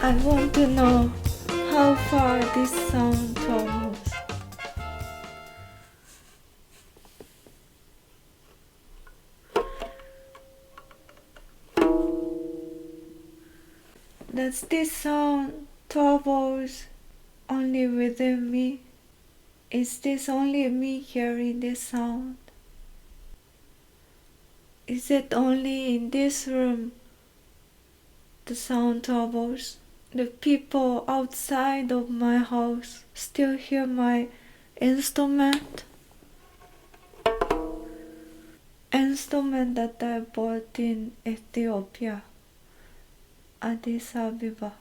I want to know how far this sound travels. Does this sound travels only within me? Is this only me hearing this sound? Is it only in this room the sound travels? The people outside of my house still hear my instrument that I bought in Ethiopia, Addis Ababa.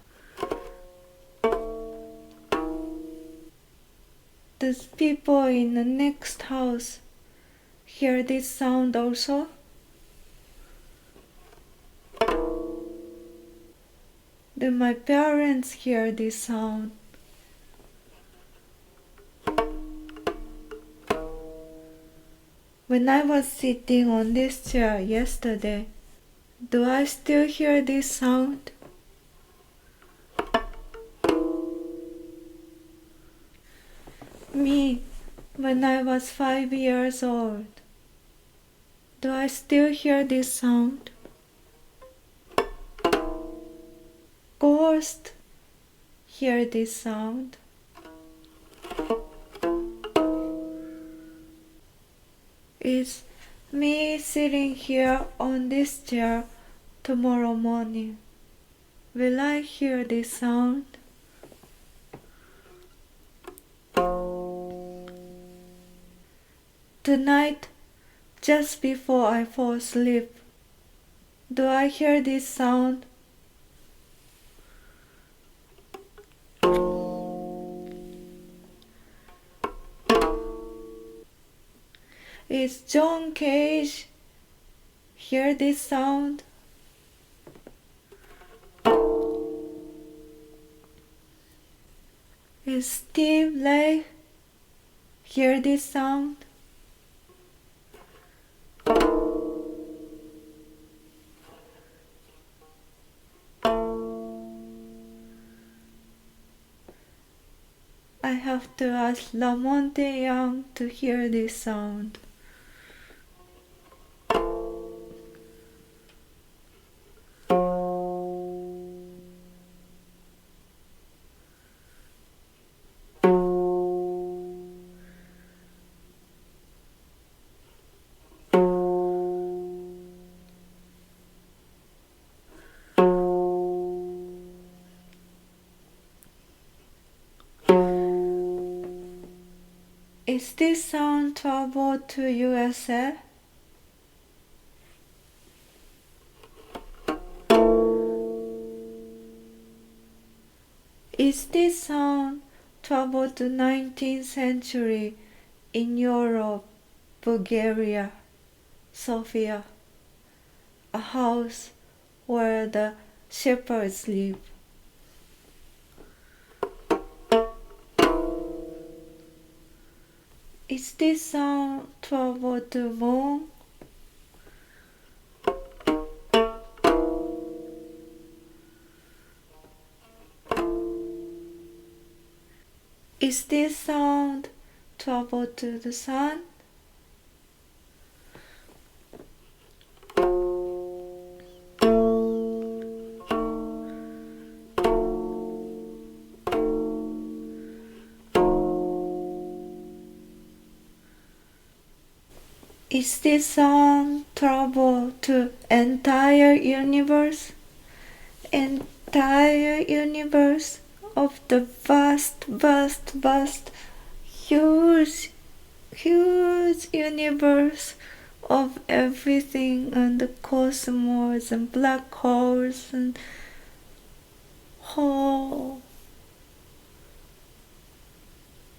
Does people in the next house hear this sound also? Do my parents hear this sound? When I was sitting on this chair yesterday, do I still hear this sound? Me, when I was 5 years old, do I still hear this sound? Ghosts hear this sound. Is me sitting here on this chair tomorrow morning? Will I hear this sound? Tonight, just before I fall asleep, do I hear this sound? Is John Cage hear this sound? Is Steve Lake hear this sound? I have to ask Lamonte Young to hear this sound. Is this sound travel to USA? Is this sound travel to 19th century in Europe, Bulgaria, Sofia, a house where the shepherds live? Is this sound travel to moon? Is this sound travel to the sun? Is this sound travel to entire universe? Entire universe of the vast, huge universe of everything and the cosmos and black holes and whole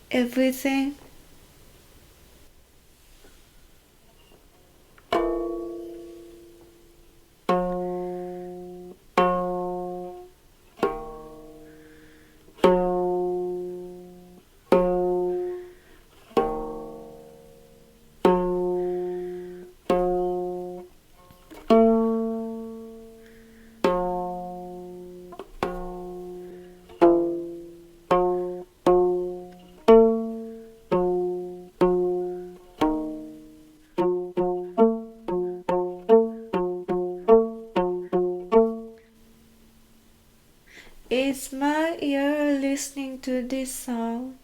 everything. Is my ear listening to this sound?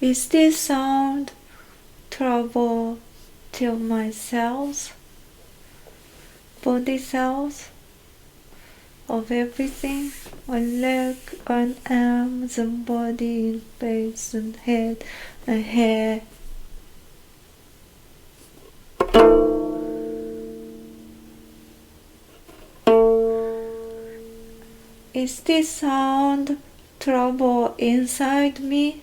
Is this sound trouble to my cells, body cells, of everything, on leg, on arms and body, and face and head and hair? Is this sound trouble inside me?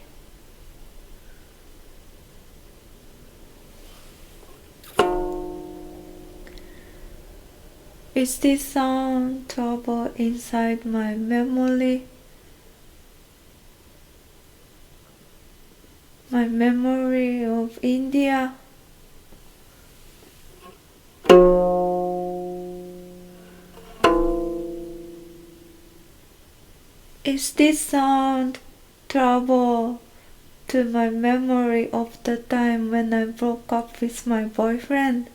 Is this sound trouble inside my memory? My memory of India? Is this sound trouble to my memory of the time when I broke up with my boyfriend?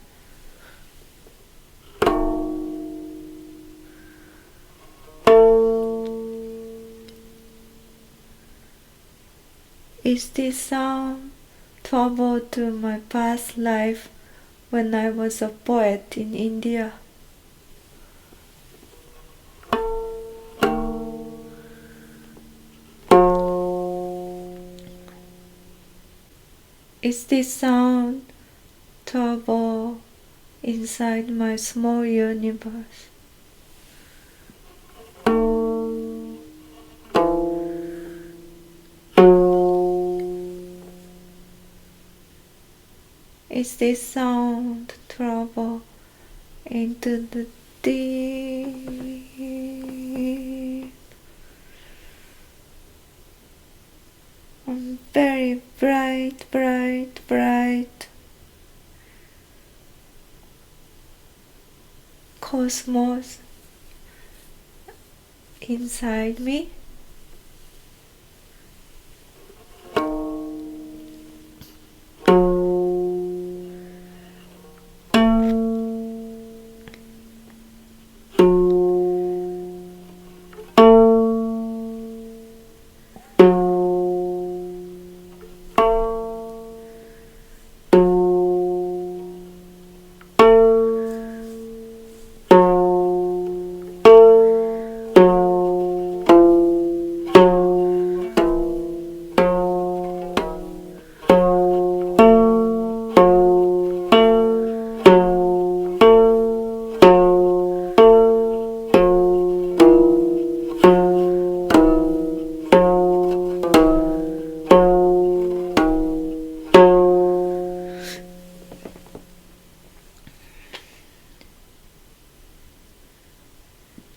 Is this sound trouble to my past life when I was a poet in India? Is this sound trouble inside my small universe? Is this sound trouble into the deep and very bright, bright, bright cosmos inside me?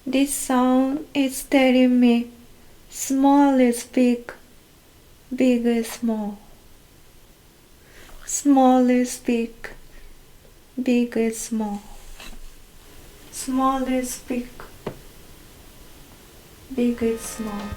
This sound is telling me small is big, big is small. Small is big, big is small. Small is big, big is small.